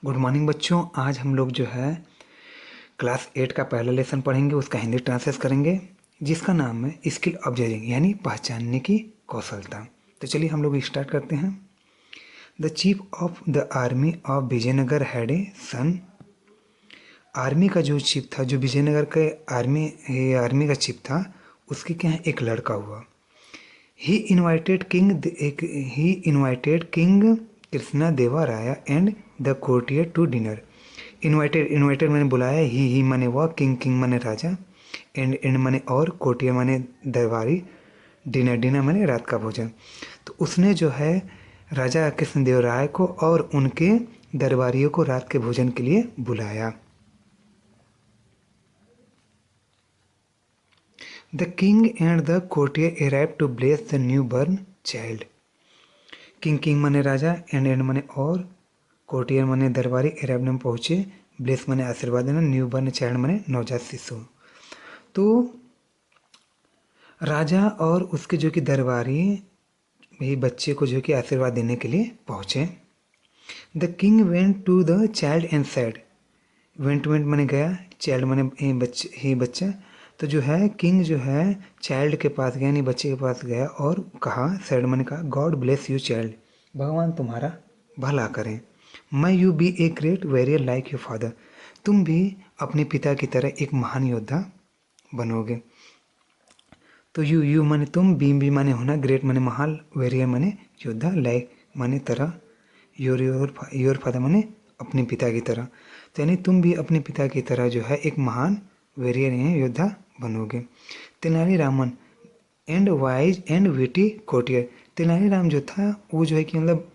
Good morning बच्चों। आज हम लोग जो है क्लास 8 का पहला लेसन पढ़ेंगे, उसका हिंदी ट्रांसलेट करेंगे, जिसका नाम है स्किल ऑफ जजिंग यानी पहचानने की कौशलता। तो चलिए हम लोग स्टार्ट करते हैं। The chief of the army of Vijayanagar had a son. Army का जो चीफ था, जो विजयनगर के आर्मी का चीफ था, उसके क्या है एक लड़का हुआ। ही invited king Krishna Deva Raya and the courtier to dinner. Invited मैंने बुलाया, ही माने वह, किंग माने राजा, एंड माने और, कोर्टियर माने दरबारी, डिनर माने रात का भोजन। तो उसने जो है राजा कृष्णदेव राय को और उनके दरबारियों को रात के भोजन के लिए बुलाया। The king and the courtier arrive to bless the newborn child. King माने राजा, एंड माने और, कोर्टियर माने दरबारी, अराइव में पहुँचे, ब्लेस माने आशीर्वाद देना, न्यू बर्न चाइल्ड माने नवजात शिशु। तो राजा और उसके जो कि दरबारी भी बच्चे को जो कि आशीर्वाद देने के लिए पहुँचे। The king went to the child and said. Went माने गया, चाइल्ड माने बच्चा। तो जो है किंग जो है चाइल्ड के पास गया, यानी बच्चे के पास गया और कहा, सैड माने कहा, गॉड ब्लेस यू चाइल्ड, भगवान तुम्हारा भला करें। May you be a great warrior like your father. तुम भी अपने पिता की तरह एक महान योद्धा बनोगे। तो यू माने तुम, बी माने होना, ग्रेट माने महान, वॉरियर माने योद्धा, लाइक माने तरह, योर फादर माने अपने पिता की तरह। तो यानी तुम भी अपने पिता की तरह जो है एक महान वॉरियर हैं, योद्धा बनोगे। Tenaliraman and wise and witty courtier. तेनालीराम जो था वो जो है कि मतलब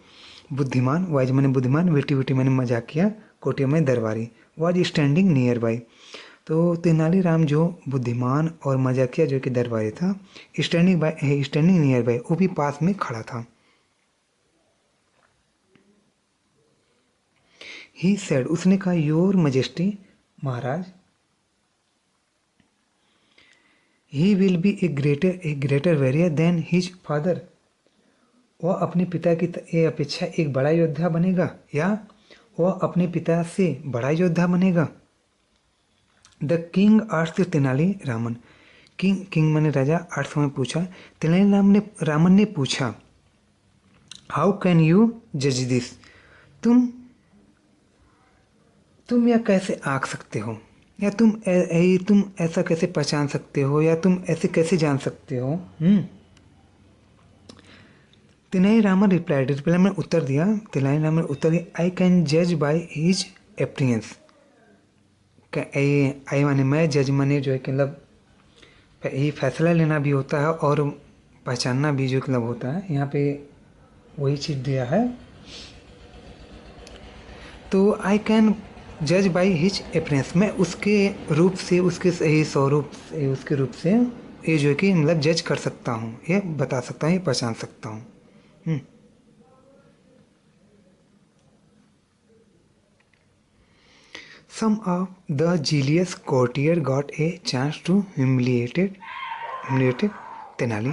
बुद्धिमान, वाइज माने बुद्धिमान, विटी माने मजाकिया, कोटियर माने दरबारी, वाज स्टैंडिंग नियर बाई। तो तेनालीराम जो बुद्धिमान और मजाकिया जो कि दरबारी था, स्टैंडिंग नियर बाई, वो भी पास में खड़ा था। ही सेड, उसने कहा, योर मजेस्टी, महाराज, he will be a greater warrior than his father. वह अपने पिता की अपेक्षा एक बड़ा योद्धा बनेगा, या वह अपने पिता से बड़ा योद्धा बनेगा। The king asked Tenali Raman. King माने राजा, आस्क्ड में पूछा, रामन ने पूछा, हाउ कैन यू जज दिस। तुम यह कैसे आंक सकते हो, या तुम ऐसा कैसे पहचान सकते हो, या तुम ऐसे कैसे जान सकते हो। तेनालीरामन रिप्लाई में उत्तर दिया, आई कैन जज बाय हिज एप्रियंस। आई माने मैं, जज माने जो है कि मतलब ये फैसला लेना भी होता है और पहचानना भी जो मतलब होता है, यहाँ पे वही चीज़ दिया है। तो आई कैन जज बाई हिज अपीयरेंस, मैं उसके रूप से, उसके सही स्वरूप से, उसके रूप से ये जो है कि मतलब जज कर सकता हूँ, ये बता सकता हूँ, ये पहचान सकता हूँ। Some of the jealous courtier got a chance to humiliated Tenali.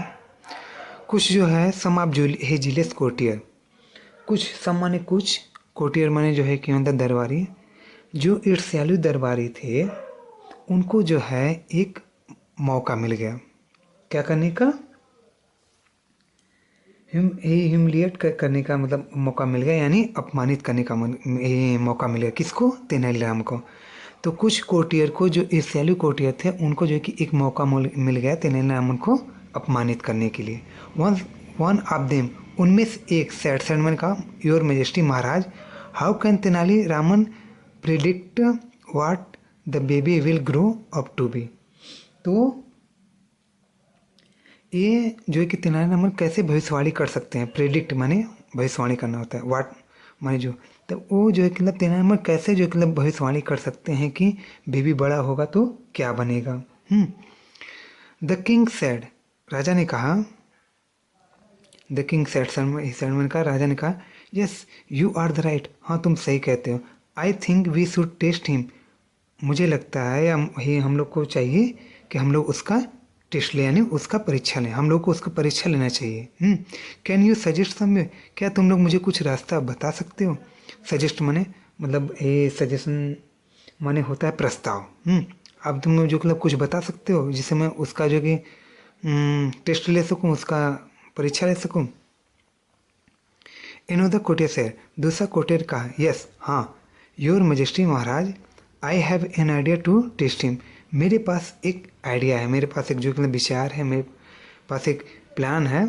कुछ जो है सम ऑफ जीलियस कोर्टियर, कुछ सम माने कुछ, कोर्टियर माने जो है कि मतलब दरबारी, जो ईर्ष्यालु दरबारी थे, उनको जो है एक मौका मिल गया, क्या करने का, ह्यूमिलिएट करने का मतलब मौका मिल गया, यानी अपमानित करने का मौका मिल गया। किसको, तेनालीराम को। तो कुछ कोर्टियर को, जो ईर्ष्यालु कोर्टियर थे, उनको जो कि एक मौका मिल गया तेनालीराम उनको अपमानित करने के लिए। वन ऑफ देम, उनमें से एक, सैड मैंने कहा, योर मेजेस्टी, महाराज, how can Tenaliraman predict what the baby will grow up to be. तो ये जो है कि तेनालीरामन कैसे भविष्यवाणी कर सकते हैं, प्रेडिक्ट माने भविष्यवाणी करना होता है, वाट माने जो, तो वो जो है कि मतलब तेनालीरामन कैसे जो मतलब भविष्यवाणी कर सकते हैं कि बेबी बड़ा होगा तो क्या बनेगा। द किंग सेड, राजा ने कहा, द किंग सेड ने कहा, राजा ने कहा, yes you are the right, हाँ तुम सही कहते हो। I think we should test him, मुझे लगता है या हम लोग को चाहिए कि हम लोग उसका टेस्ट ले, यानी उसका परीक्षा लें, हम लोग को उसका परीक्षा लेना चाहिए। कैन यू सजेस्ट सम वे, क्या तुम लोग मुझे कुछ रास्ता बता सकते हो। सजेस्ट माने मतलब ये सजेशन माने होता है प्रस्ताव। अब तुम जो मतलब कुछ बता सकते हो जिससे मैं उसका जो कि टेस्ट ले सकूं, उसका परीक्षा ले सकूं। इनोदा कोटेर से दूसरा कोटेर कहा, यस हाँ, योर मजेस्टी महाराज, I have an idea to test him. मेरे पास एक आइडिया है, मेरे पास एक जो मतलब विचार है, मेरे पास एक प्लान है।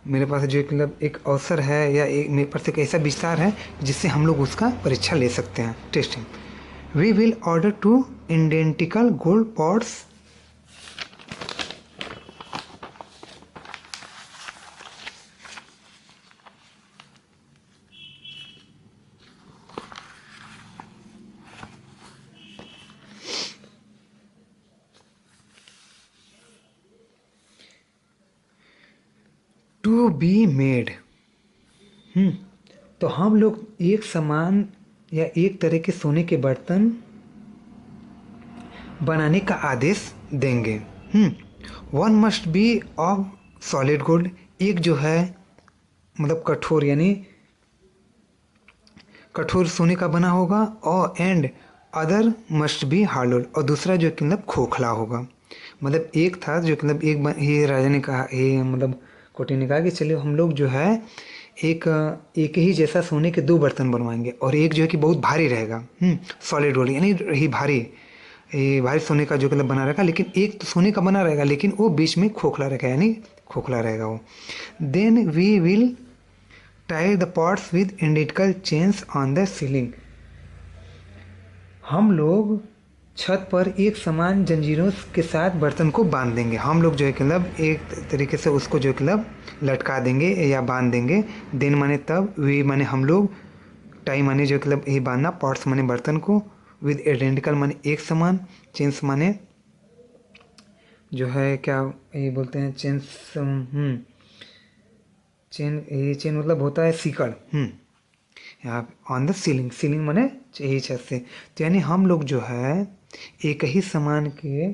मेरे पास जो मतलब एक अवसर है या एक मेरे पास एक ऐसा विचार है जिससे हम लोग उसका परीक्षा ले सकते हैं, testing. We will order two identical gold pots to be made. तो हम लोग एक समान या एक तरह के सोने के बर्तन बनाने का आदेश देंगे। One must be of solid gold, एक जो है मतलब कठोर यानी कठोर सोने का बना होगा, और and other must be hard, और दूसरा जो मतलब खोखला होगा। मतलब एक था जो मतलब ये राजा ने कहा, ये मतलब कोटी ने कहा कि चलिए हम लोग जो है एक एक ही जैसा सोने के दो बर्तन बनवाएंगे, और एक जो है कि बहुत भारी रहेगा, सॉलिड गोल्ड यानी ही भारी, ये भारी सोने का जो मतलब बना रहेगा, लेकिन एक तो सोने का बना रहेगा लेकिन वो बीच में खोखला रहेगा, यानी खोखला रहेगा वो। Then we will tie the pots with identical chains on the ceiling. हम लोग छत पर एक समान जंजीरों के साथ बर्तन को बांध देंगे। हम लोग जो है मतलब एक तरीके से उसको जो मतलब लटका देंगे या बांध देंगे। देन माने तब, वी माने हम लोग, टाई माने जो मतलब ये बांधना, पॉट्स माने बर्तन को, विद आइडेंटिकल माने एक समान, चेन्स माने जो है क्या ये बोलते हैं चेन्स, चेन, ये चेन मतलब होता है सीकड़। यहाँ ऑन द सीलिंग, सीलिंग माने यही छत से। तो यानी हम लोग जो है एक ही सामान के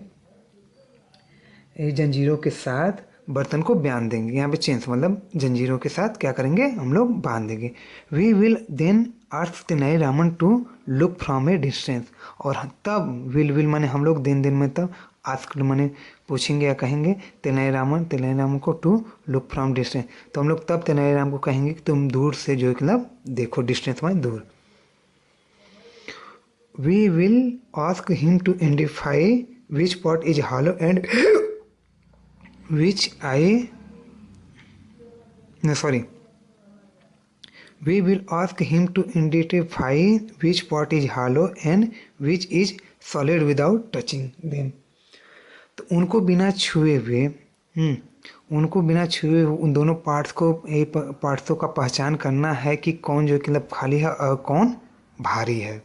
जंजीरों के साथ बर्तन को बांध देंगे। यहाँ पे चेन्स मतलब जंजीरों के साथ क्या करेंगे, हम लोग बांध देंगे। We will then ask Tenali Raman to look from a distance, और तब विल माने हम लोग, दिन में तब आस्क माने पूछेंगे या कहेंगे तेनाली रामन को टू लुक फ्रॉम डिस्टेंस। तो हम लोग तब तेनाली राम को कहेंगे कि तुम दूर से जो मतलब देखो, डिस्टेंस माने दूर। We will ask him to identify which pot is hollow and which we will ask him to identify which part is hollow and which is solid without touching them। तो उनको बिना छुए हुए उन दोनों पार्ट्सों का पहचान करना है कि कौन जो मतलब खाली है और कौन भारी है,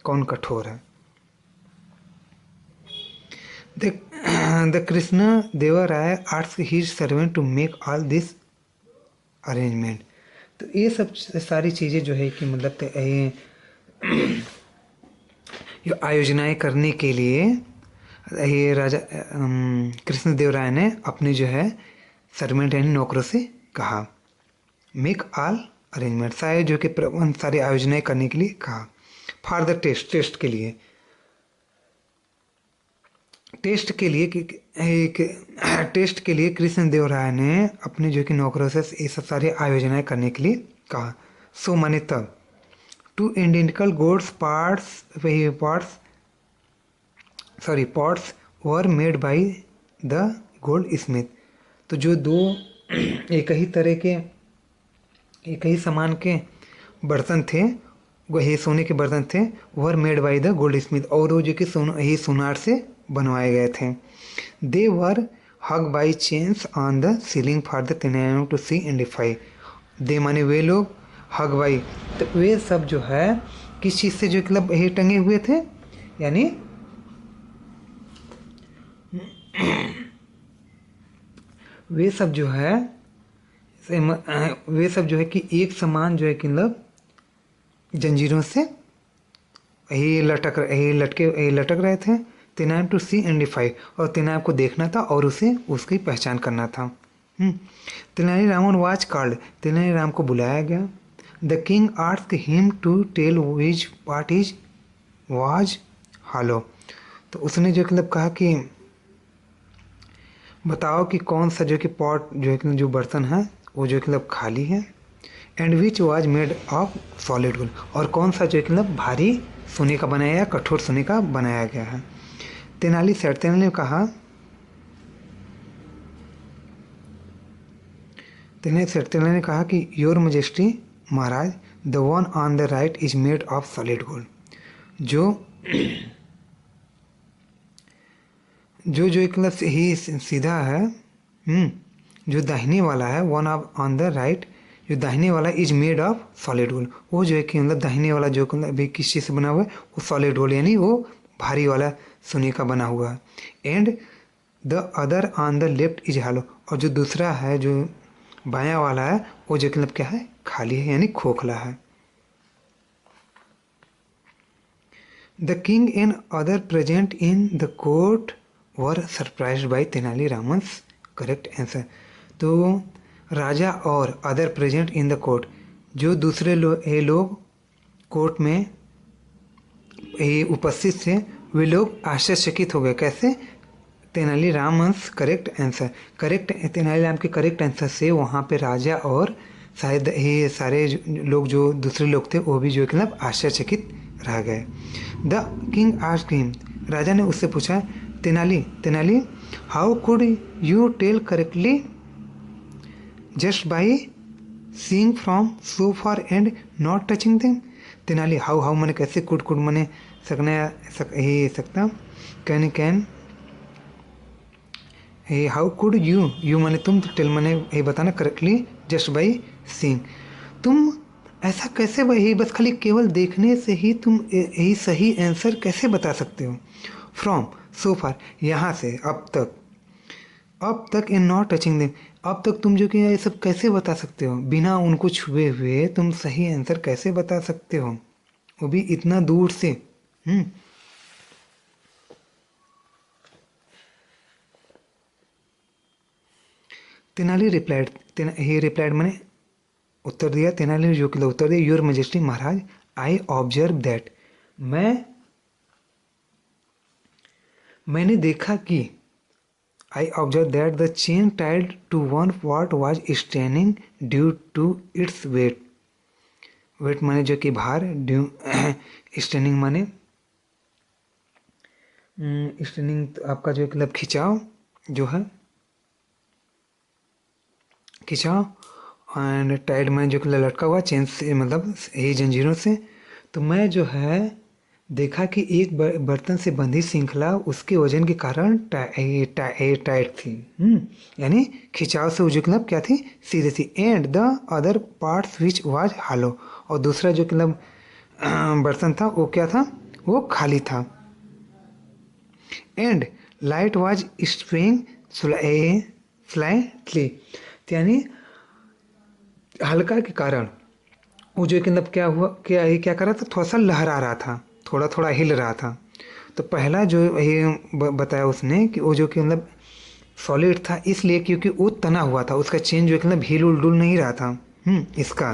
कौन कठोर है। The Krishna Deva Raya asked his servant to make all this arrangement। तो ये सब सारी चीज़ें जो है कि मतलब ये आयोजनाएं करने के लिए ये राजा कृष्णदेव राय ने अपने जो है सर्वेंट यानी नौकरों से कहा, मेक ऑल अरेंजमेंट, सारे जो कि प्रबंध, सारी आयोजनाएं करने के लिए कहा। फॉर द टेस्ट के लिए, टेस्ट के लिए कृष्णदेव राय ने अपने जो कि नौकरों से ये सब सारी आयोजनाएं करने के लिए कहा। सो माने तब, two identical golds pots were made by the goldsmith. तो जो दो एक ही समान के बर्तन थे, वही सोने के बर्तन थे, were made by the goldsmith, और वो जो कि सोनार से बनवाए गए थे। They were hung by chains on the ceiling for the Tenali to see identify. They माने वे लोग, हग बाई तो वे सब जो है किस चीज़ से जो मतलब ये टंगे हुए थे, यानी वे सब जो है कि एक समान जो है कि मतलब जंजीरों से यही लटक रहे थे। तेनाली टू सी आइडेंटिफाई, और तेनाली को देखना था और उसे उसकी पहचान करना था। तेनाली रामन वाज कॉल्ड, तेनाली राम को बुलाया गया। The king asked him to tell which part is was hollow. तो उसने जो मतलब कहा कि बताओ कि कौन सा जो कि पॉट जो है कि जो बर्तन है वो जो मतलब खाली है। And which was made of solid gold, और कौन सा जो है कि मतलब भारी सोने का बनाया या कठोर सोने का बनाया गया है। तेनाली सेठ, तेनाली ने कहा, तेनाली ने कहा कि your majesty Maharaj, the one on the right is made of solid gold. जो जो जो एक मतलब ही सीधा है, जो दाहिने वाला है, one of on the right, जो दाहिने वाला is made of solid gold, वो जो है कि मतलब दाहिने वाला जो अभी किस चीज़ से बना हुआ है वो सॉलिड गोल्ड यानी वो भारी वाला सोने का बना हुआ है। And the other on the left is hollow, और जो दूसरा है जो बायां वाला है वो जो मतलब क्या है, खाली है यानी खोखला है। The king and other present in the court were surprised by Tenali Raman's correct answer. तो राजा और other present in the court, जो दूसरे लोग कोर्ट में उपस्थित थे, वे लोग आश्चर्यचकित हो गए। कैसे? Tenali Raman's correct answer, correct Tenali Ram के करेक्ट आंसर से वहाँ पे राजा और शायद ये सारे लोग जो दूसरे लोग थे वो भी जो मतलब आश्चर्यचकित रह गए। द किंग आस्क्ड हिम, राजा ने उससे पूछा, Tenali Tenali how could you tell correctly just by seeing from so far and not touching them. Tenali how, how मैंने कैसे, कुड कुड मैंने ही सकता, कैन हाउ कुड यू मैंने तुम, टेल मैंने ये बताना करेक्टली जस्ट बाई सीइंग, तुम ऐसा कैसे भाई बस खाली केवल देखने से ही तुम यही सही आंसर कैसे बता सकते हो। फ्रॉम सो फार, यहाँ से अब तक इन नॉट टचिंग देम, अब तक तुम जो कि ये सब कैसे बता सकते हो, बिना उनको छुए हुए तुम सही आंसर कैसे बता सकते हो, वो भी इतना दूर से। तेनाली रिप्लाइड, ही रिप्लाइड मैंने उत्तर दिया, तेनाली ने जो कि उत्तर दिया, योर मेजेस्टी महाराज, आई ऑब्जर्व दैट, मैंने देखा कि, I observe that the chain tied to one pot was straining due to its weight, weight माने जो कि भार, ड्यू स्ट्रेनिंग माने स्ट्रेनिंग आपका जो मतलब खिंचाव जो है, खिंचाव, एंड टाइड में जो कि लटका हुआ चेन से मतलब यही जंजीरों से। तो मैं जो है देखा कि एक बर्तन से बंधी श्रृंखला उसके वजन के कारण टाइट थी, यानी खिंचाव से जो मतलब क्या थी, सीधे थी। And the other parts which was hollow, और दूसरा जो मतलब बर्तन था वो क्या था, वो खाली था। And light was spring slightly, यानी हल्का के कारण वो जो मतलब क्या हुआ, क्या कर रहा था, थोड़ा सा लहरा रहा था, थोड़ा थोड़ा हिल रहा था। तो पहला जो ये बताया उसने कि वो जो कि मतलब सॉलिड था इसलिए क्योंकि वो तना हुआ था, उसका चेन जो है मतलब हिल डुल नहीं रहा था, इसका,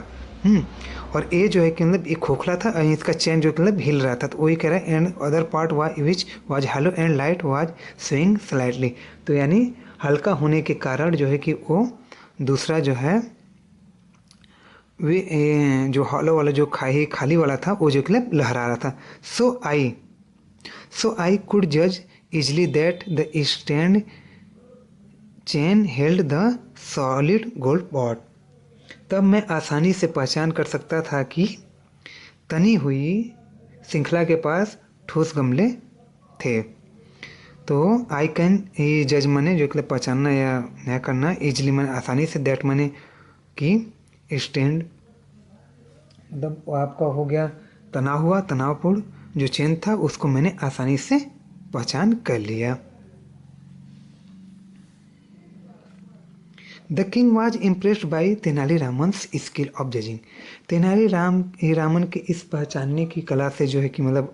और ये जो है कि मतलब ये खोखला था और इसका चेन जो मतलब हिल रहा था। तो वही कह रहा है, and other part which was hello and light was swing slightly, तो यानी हल्का होने के कारण जो है कि वो दूसरा जो है वे जो हॉलो वाला जो खाली वाला था वो जो मतलब लहरा रहा था। सो आई कुड जज easily that the stand chain held the solid gold pot, तब मैं आसानी से पहचान कर सकता था कि तनी हुई श्रृंखला के पास ठोस गमले थे। तो आई कैन ये जज मैंने जो मतलब पहचानना या नया करना, इजली मैंने आसानी से, दैट मैंने कि स्टैंड मतलब आपका हो गया तना हुआ, तनावपूर्ण जो चेन था उसको मैंने आसानी से पहचान कर लिया। The king was impressed by Tenali Raman's skill of judging, Raman के इस पहचानने की कला से जो है कि मतलब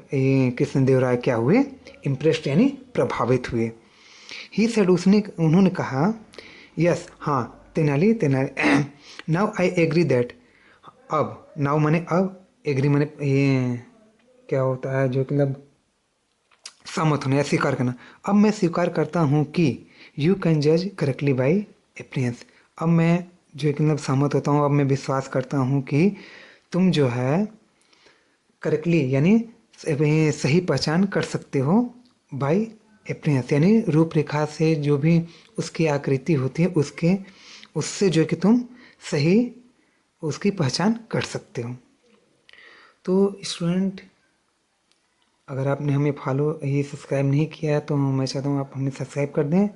कृष्णदेव राय क्या हुए, इम्प्रेस्ड यानी प्रभावित हुए। ही सेड, उन्होंने कहा, यस हाँ Tenali now I agree that, अब, नाउ माने अब, एग्री माने ये क्या होता है जो कि मतलब सहमत होना या स्वीकार करना। अब मैं स्वीकार करता हूँ कि यू कैन जज करेक्टली बाई अपीयरेंस। अब मैं जो है कि मतलब सहमत होता हूँ, अब मैं विश्वास करता हूँ कि तुम जो है करेक्टली यानी सही पहचान कर सकते हो बाई अपीयरेंस, यानी रूपरेखा से जो भी उसकी आकृति होती है उसके उससे जो है कि तुम सही उसकी पहचान कर सकते हो। तो स्टूडेंट, अगर आपने हमें फॉलो ये सब्सक्राइब नहीं किया है तो मैं चाहता हूँ आप हमें सब्सक्राइब कर दें।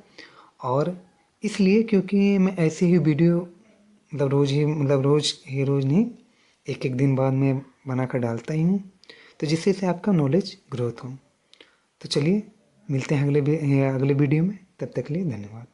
और इसलिए क्योंकि मैं ऐसे ही वीडियो मतलब रोज़ नहीं, एक एक दिन बाद मैं बना कर डालता ही हूँ, तो जिससे से आपका नॉलेज ग्रोथ हो। तो चलिए मिलते हैं अगले वीडियो में, तब तक के लिए धन्यवाद।